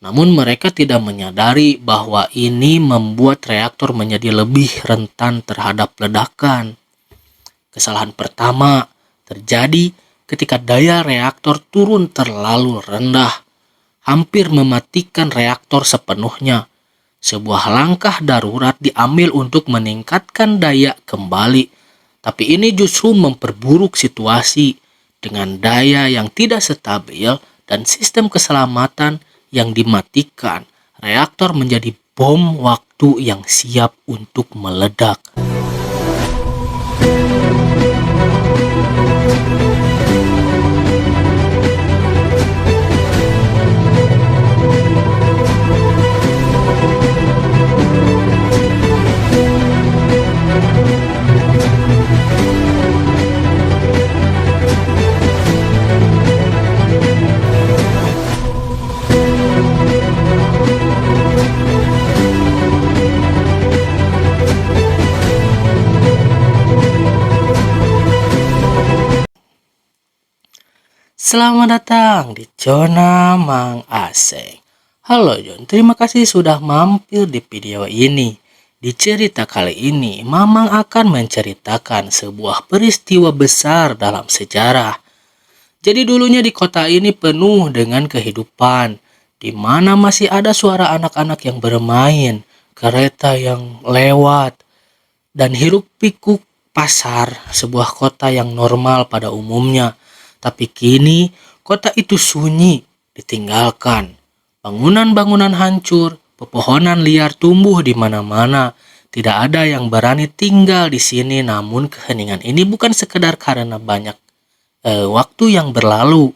Namun mereka tidak menyadari bahwa ini membuat reaktor menjadi lebih rentan terhadap ledakan. Kesalahan pertama terjadi ketika daya reaktor turun terlalu rendah, hampir mematikan reaktor sepenuhnya. Sebuah langkah darurat diambil untuk meningkatkan daya kembali, tapi ini justru memperburuk situasi dengan daya yang tidak stabil dan sistem keselamatan yang dimatikan. Reaktor menjadi bom waktu yang siap untuk meledak. Selamat datang di Zona Mang Aseng. Halo John, terima kasih sudah mampir di video ini. Di cerita kali ini, Mamang akan menceritakan sebuah peristiwa besar dalam sejarah. Jadi dulunya di kota ini penuh dengan kehidupan, di mana masih ada suara anak-anak yang bermain, kereta yang lewat, dan hiruk-pikuk pasar, sebuah kota yang normal pada umumnya. Tapi kini kota itu sunyi, ditinggalkan. Bangunan-bangunan hancur, pepohonan liar tumbuh di mana-mana. Tidak ada yang berani tinggal di sini, namun keheningan ini bukan sekedar karena banyak waktu yang berlalu.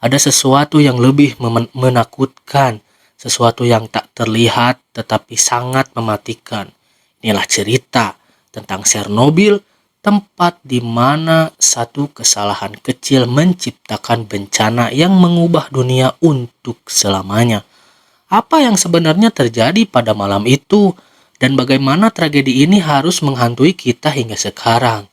Ada sesuatu yang lebih menakutkan, sesuatu yang tak terlihat tetapi sangat mematikan. Inilah cerita tentang Chernobyl, tempat di mana satu kesalahan kecil menciptakan bencana yang mengubah dunia untuk selamanya. Apa yang sebenarnya terjadi pada malam itu dan bagaimana tragedi ini harus menghantui kita hingga sekarang?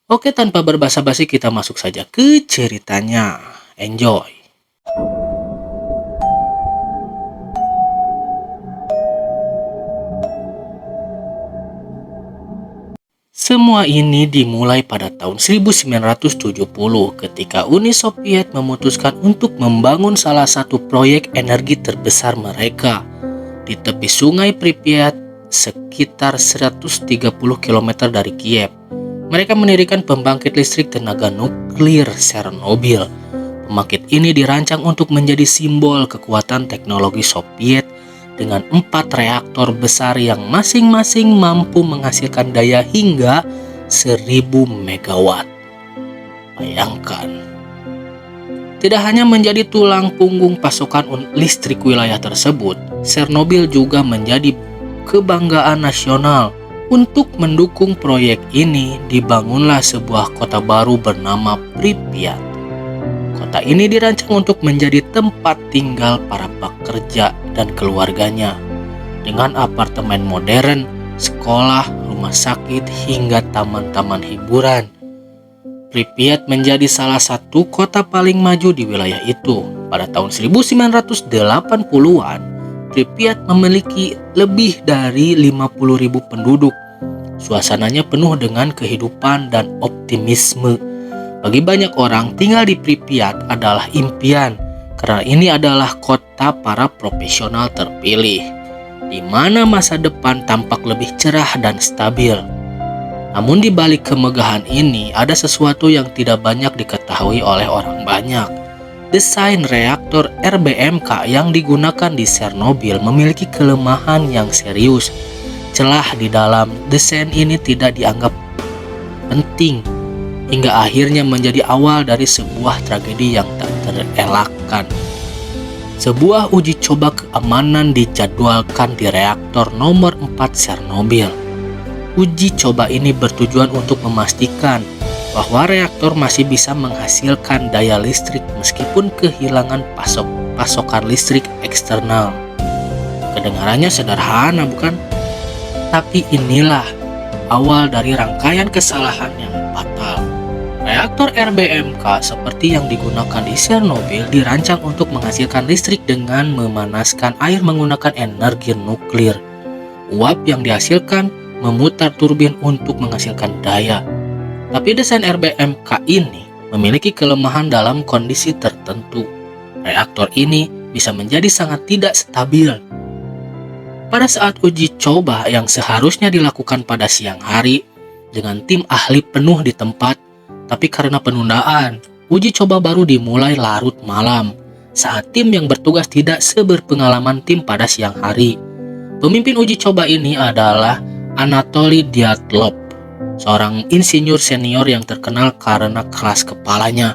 Oke, tanpa berbasa-basi kita masuk saja ke ceritanya. Enjoy! Semua ini dimulai pada tahun 1970 ketika Uni Soviet memutuskan untuk membangun salah satu proyek energi terbesar mereka di tepi sungai Pripyat sekitar 130 km dari Kiev. Mereka mendirikan pembangkit listrik tenaga nuklir Chernobyl. Pembangkit ini dirancang untuk menjadi simbol kekuatan teknologi Soviet dengan 4 reaktor besar yang masing-masing mampu menghasilkan daya hingga 1000 megawatt. Bayangkan, tidak hanya menjadi tulang punggung pasokan listrik wilayah tersebut, Chernobyl juga menjadi kebanggaan nasional. Untuk mendukung proyek ini, dibangunlah sebuah kota baru bernama Pripyat. Kota ini dirancang untuk menjadi tempat tinggal para pekerja dan keluarganya, dengan apartemen modern, sekolah, rumah sakit, hingga taman-taman hiburan. Pripyat menjadi salah satu kota paling maju di wilayah itu. Pada tahun 1980-an, Pripyat memiliki lebih dari 50.000 penduduk. Suasananya penuh dengan kehidupan dan optimisme. Bagi banyak orang, tinggal di Pripyat adalah impian, karena ini adalah kota para profesional terpilih, di mana masa depan tampak lebih cerah dan stabil. Namun di balik kemegahan ini, ada sesuatu yang tidak banyak diketahui oleh orang banyak. Desain reaktor RBMK yang digunakan di Chernobyl memiliki kelemahan yang serius. Celah di dalam desain ini tidak dianggap penting, hingga akhirnya menjadi awal dari sebuah tragedi yang tak terelakkan. Sebuah uji coba keamanan dijadwalkan di reaktor nomor 4 Chernobyl. Uji coba ini bertujuan untuk memastikan bahwa reaktor masih bisa menghasilkan daya listrik meskipun kehilangan pasokan listrik eksternal. Kedengarannya sederhana, bukan? Tapi inilah awal dari rangkaian kesalahan yang fatal. Reaktor RBMK seperti yang digunakan di Chernobyl dirancang untuk menghasilkan listrik dengan memanaskan air menggunakan energi nuklir. Uap yang dihasilkan memutar turbin untuk menghasilkan daya. Tapi desain RBMK ini memiliki kelemahan dalam kondisi tertentu. Reaktor ini bisa menjadi sangat tidak stabil. Pada saat uji coba yang seharusnya dilakukan pada siang hari dengan tim ahli penuh di tempat, tapi karena penundaan, uji coba baru dimulai larut malam saat tim yang bertugas tidak seberpengalaman tim pada siang hari. Pemimpin uji coba ini adalah Anatoly Dyatlov, seorang insinyur senior yang terkenal karena keras kepalanya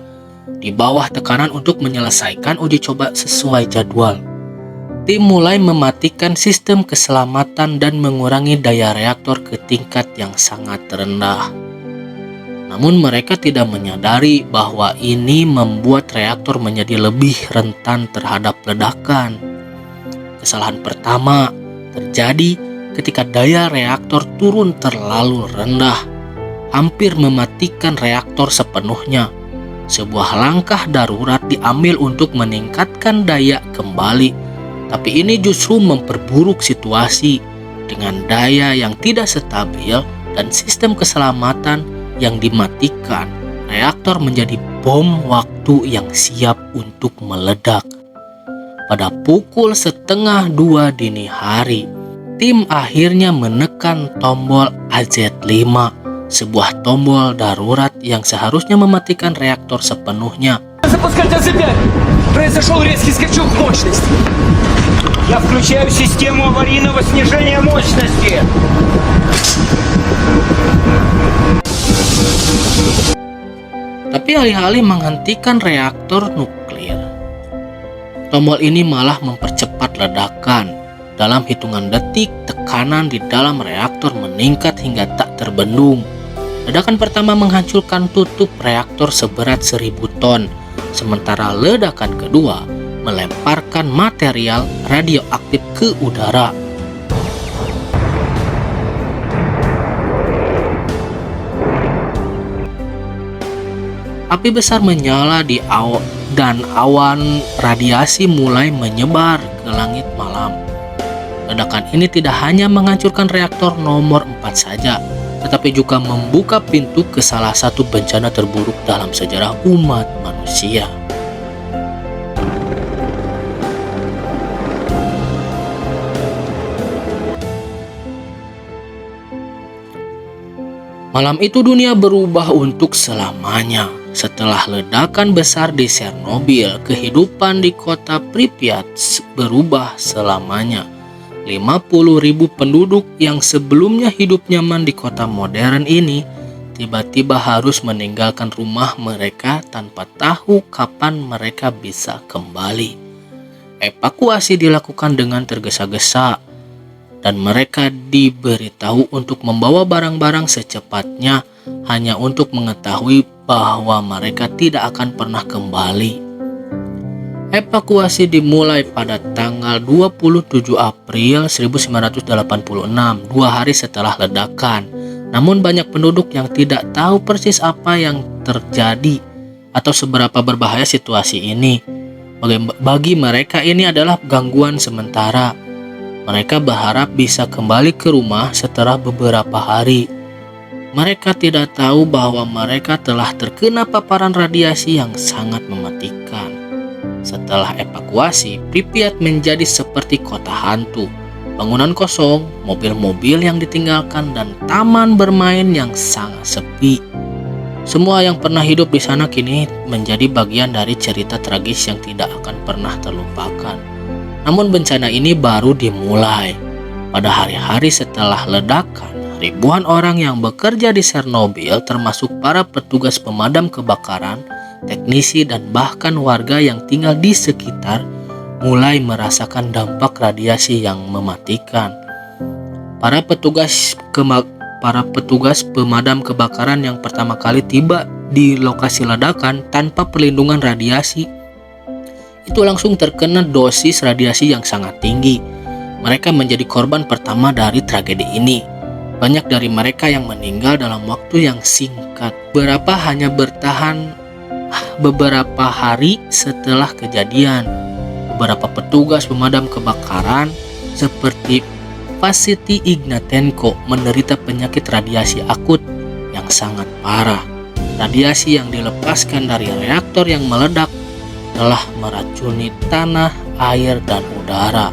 di bawah tekanan untuk menyelesaikan uji coba sesuai jadwal. Tim mulai mematikan sistem keselamatan dan mengurangi daya reaktor ke tingkat yang sangat rendah. Namun mereka tidak menyadari bahwa ini membuat reaktor menjadi lebih rentan terhadap ledakan. Kesalahan pertama terjadi ketika daya reaktor turun terlalu rendah, hampir mematikan reaktor sepenuhnya. Sebuah langkah darurat diambil untuk meningkatkan daya kembali, tapi ini justru memperburuk situasi dengan daya yang tidak stabil dan sistem keselamatan yang dimatikan. Reaktor menjadi bom waktu yang siap untuk meledak. Pada pukul 1:30 dini hari, tim akhirnya menekan tombol AZ5, sebuah tombol darurat yang seharusnya mematikan reaktor sepenuhnya. Запускать АЗ-5. Произошел резкий скачок мощности. Я включаю систему аварийного снижения мощности. Tapi alih-alih menghentikan reaktor nuklir, tombol ini malah mempercepat ledakan. Dalam hitungan detik, tekanan di dalam reaktor meningkat hingga tak terbendung. Ledakan pertama menghancurkan tutup reaktor seberat 1000 ton, sementara ledakan kedua melemparkan material radioaktif ke udara. Api besar menyala dan awan radiasi mulai menyebar ke langit malam. Ledakan ini tidak hanya menghancurkan reaktor nomor 4 saja, tetapi juga membuka pintu ke salah satu bencana terburuk dalam sejarah umat manusia. Malam itu dunia berubah untuk selamanya. Setelah ledakan besar di Chernobyl, kehidupan di kota Pripyat berubah selamanya. 50.000 penduduk yang sebelumnya hidup nyaman di kota modern ini tiba-tiba harus meninggalkan rumah mereka tanpa tahu kapan mereka bisa kembali. Evakuasi dilakukan dengan tergesa-gesa dan mereka diberitahu untuk membawa barang-barang secepatnya hanya untuk mengetahui bahwa mereka tidak akan pernah kembali. Evakuasi dimulai pada tanggal 27 April 1986, 2 hari setelah ledakan. Namun banyak penduduk yang tidak tahu persis apa yang terjadi atau seberapa berbahaya situasi ini. Bagi mereka ini adalah gangguan sementara. Mereka berharap bisa kembali ke rumah setelah beberapa hari. Mereka tidak tahu bahwa mereka telah terkena paparan radiasi yang sangat mematikan. Setelah evakuasi, Pripyat menjadi seperti kota hantu. Bangunan kosong, mobil-mobil yang ditinggalkan, dan taman bermain yang sangat sepi. Semua yang pernah hidup di sana kini menjadi bagian dari cerita tragis yang tidak akan pernah terlupakan. Namun bencana ini baru dimulai. Pada hari-hari setelah ledakan, ribuan orang yang bekerja di Chernobyl, termasuk para petugas pemadam kebakaran, teknisi, dan bahkan warga yang tinggal di sekitar, mulai merasakan dampak radiasi yang mematikan. Para petugas pemadam kebakaran yang pertama kali tiba di lokasi ledakan tanpa perlindungan radiasi, itu langsung terkena dosis radiasi yang sangat tinggi. Mereka menjadi korban pertama dari tragedi ini. Banyak dari mereka yang meninggal dalam waktu yang singkat. Beberapa hanya bertahan beberapa hari setelah kejadian. Beberapa petugas pemadam kebakaran seperti Vasily Ignatenko menderita penyakit radiasi akut yang sangat parah. Radiasi yang dilepaskan dari reaktor yang meledak telah meracuni tanah, air, dan udara.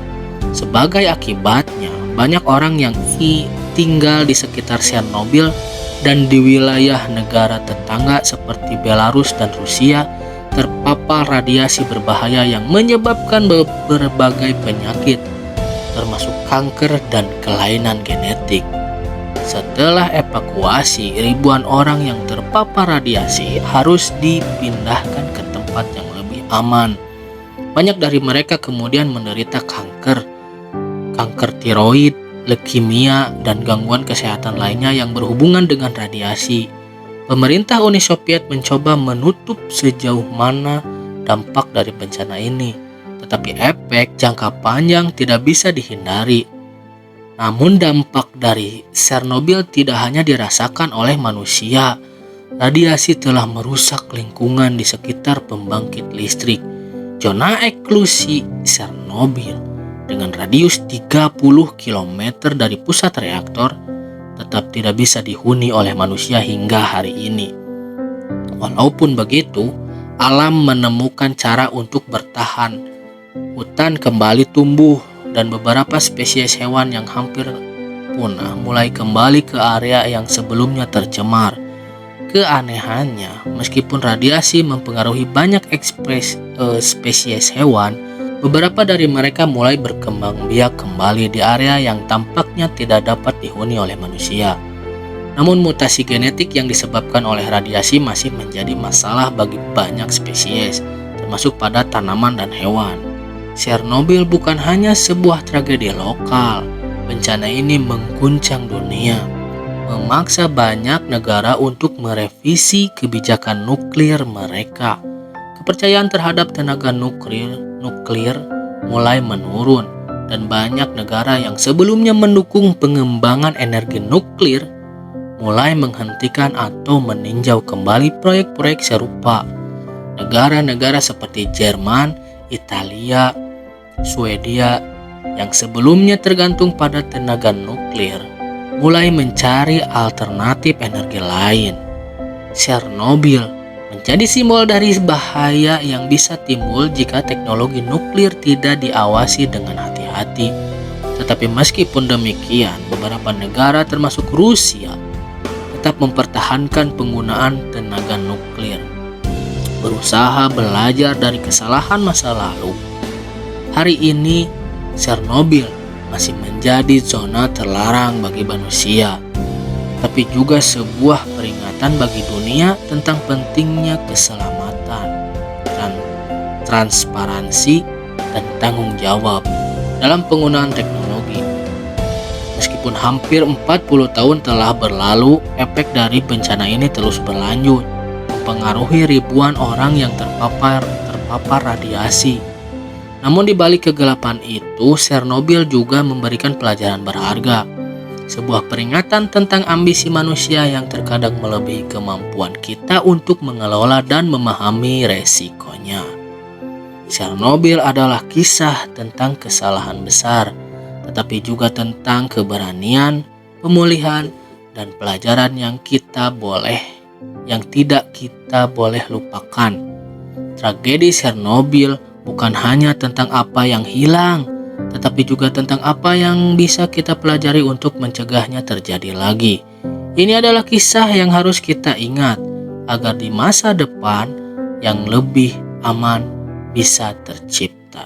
Sebagai akibatnya, banyak orang yang tinggal di sekitar Chernobyl dan di wilayah negara tetangga seperti Belarus dan Rusia terpapar radiasi berbahaya yang menyebabkan berbagai penyakit, termasuk kanker dan kelainan genetik. Setelah evakuasi, ribuan orang yang terpapar radiasi harus dipindahkan ke tempat yang lebih aman. Banyak dari mereka kemudian menderita kanker tiroid, leukemia, dan gangguan kesehatan lainnya yang berhubungan dengan radiasi. Pemerintah Uni Soviet mencoba menutup sejauh mana dampak dari bencana ini, tetapi efek jangka panjang tidak bisa dihindari. Namun dampak dari Chernobyl tidak hanya dirasakan oleh manusia. Radiasi telah merusak lingkungan di sekitar pembangkit listrik. Zona eksklusi Chernobyl dengan radius 30 km dari pusat reaktor tetap tidak bisa dihuni oleh manusia hingga hari ini. Walaupun begitu, alam menemukan cara untuk bertahan. Hutan kembali tumbuh dan beberapa spesies hewan yang hampir punah mulai kembali ke area yang sebelumnya tercemar. Keanehannya, meskipun radiasi mempengaruhi banyak spesies hewan, beberapa dari mereka mulai berkembang biak kembali di area yang tampaknya tidak dapat dihuni oleh manusia. Namun mutasi genetik yang disebabkan oleh radiasi masih menjadi masalah bagi banyak spesies, termasuk pada tanaman dan hewan. Chernobyl bukan hanya sebuah tragedi lokal. Bencana ini mengguncang dunia, memaksa banyak negara untuk merevisi kebijakan nuklir mereka. Kepercayaan terhadap tenaga nuklir mulai menurun, dan banyak negara yang sebelumnya mendukung pengembangan energi nuklir mulai menghentikan atau meninjau kembali proyek-proyek serupa. Negara-negara seperti Jerman, Italia, Swedia yang sebelumnya tergantung pada tenaga nuklir mulai mencari alternatif energi lain. Chernobyl menjadi simbol dari bahaya yang bisa timbul jika teknologi nuklir tidak diawasi dengan hati-hati. Tetapi meskipun demikian, beberapa negara termasuk Rusia tetap mempertahankan penggunaan tenaga nuklir, berusaha belajar dari kesalahan masa lalu. Hari ini, Chernobyl masih menjadi zona terlarang bagi manusia, tapi juga sebuah peringatan bagi dunia tentang pentingnya keselamatan, dan transparansi, dan tanggung jawab dalam penggunaan teknologi. Meskipun hampir 40 tahun telah berlalu, efek dari bencana ini terus berlanjut, mempengaruhi ribuan orang yang terpapar radiasi. Namun di balik kegelapan itu, Chernobyl juga memberikan pelajaran berharga. Sebuah peringatan tentang ambisi manusia yang terkadang melebihi kemampuan kita untuk mengelola dan memahami resikonya. Chernobyl adalah kisah tentang kesalahan besar, tetapi juga tentang keberanian, pemulihan, dan pelajaran yang tidak kita boleh lupakan. Tragedi Chernobyl bukan hanya tentang apa yang hilang, tetapi juga tentang apa yang bisa kita pelajari untuk mencegahnya terjadi lagi. Ini adalah kisah yang harus kita ingat agar di masa depan yang lebih aman bisa tercipta.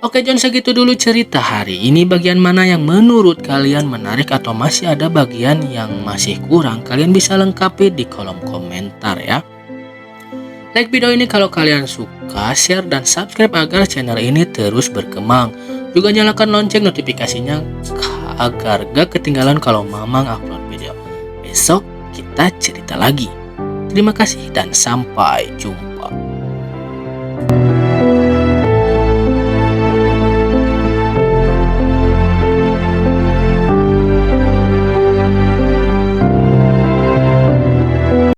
Oke, John, segitu dulu cerita hari ini. Bagian mana yang menurut kalian menarik atau masih ada bagian yang masih kurang, kalian bisa lengkapi di kolom komentar ya. Like video ini kalau kalian suka, share dan subscribe agar channel ini terus berkembang. Juga nyalakan lonceng notifikasinya agar gak ketinggalan kalau Mamang upload video. Besok kita cerita lagi. Terima kasih dan sampai jumpa.